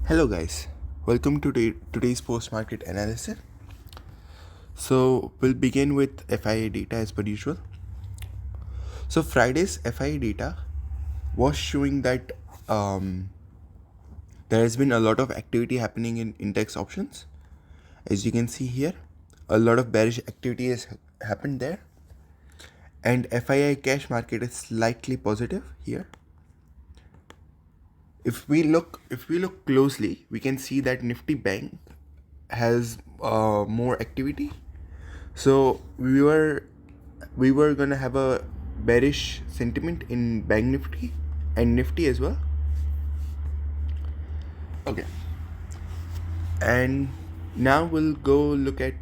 Hello guys, welcome to today's post-market analysis. So we'll begin with FIA data as per usual. So Friday's FIA data was showing that there has been a lot of activity happening in index options. As you can see here, a lot of bearish activity has happened there, and FII cash market is slightly positive here. If we look closely, we can see that Nifty Bank has more activity. So we were gonna have a bearish sentiment in Bank Nifty and Nifty as well. Okay, and now we'll go look at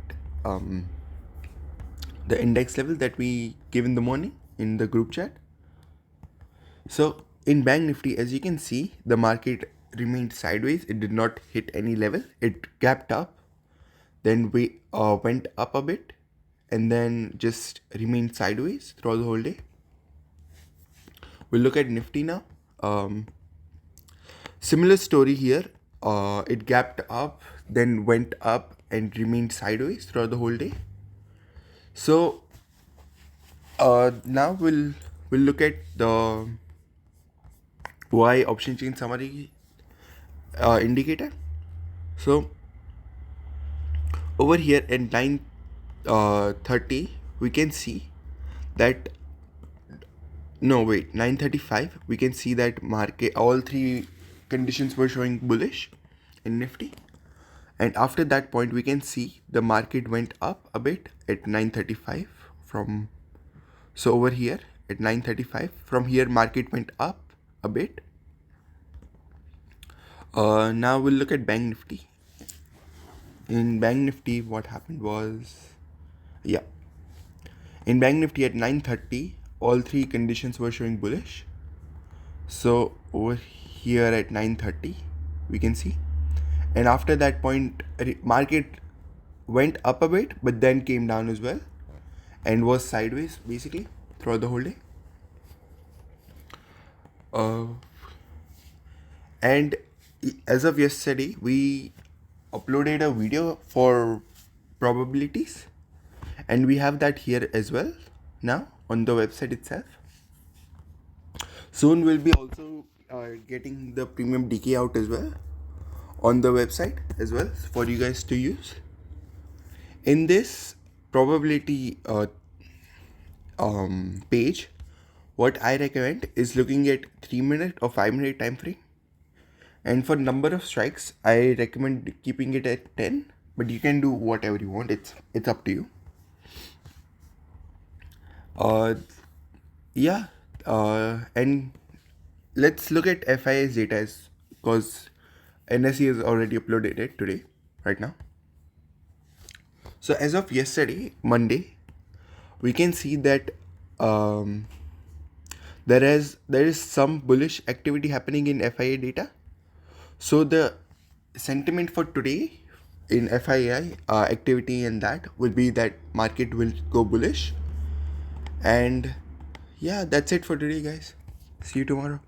the index level that we gave in the morning in the group chat. So in Bank Nifty, as you can see, the market remained sideways. It did not hit any level. It gapped up, then we went up a bit, and then just remained sideways throughout the whole day. We'll look at Nifty now. Similar story here. It gapped up, then went up and remained sideways throughout the whole day. So now we'll look at the Y option chain summary indicator. So over here at 9:30 we can see that 9:35 we can see that market, all three conditions were showing bullish in Nifty, and after that point we can see the market went up a bit at 9:35 from, so over here at 9:35 from here market went up a bit. Now we'll look at Bank Nifty. In Bank Nifty what happened was, in Bank Nifty at 9:30 all three conditions were showing bullish. So over here at 9:30 we can see, and after that point market went up a bit but then came down as well and was sideways basically throughout the whole day. And as of yesterday we uploaded a video for probabilities, and we have that here as well now on the website itself. Soon we'll be also getting the premium DK out as well on the website as well for you guys to use. In this probability page, what I recommend is looking at 3-minute or 5-minute time frame, and for number of strikes I recommend keeping it at 10, but you can do whatever you want. It's up to you. And let's look at FIS data because NSE has already uploaded it today, right now. So as of yesterday, Monday, we can see that there is some bullish activity happening in FIA data. So the sentiment for today in FII activity and that will be that market will go bullish. And yeah, that's it for today, guys. See you tomorrow.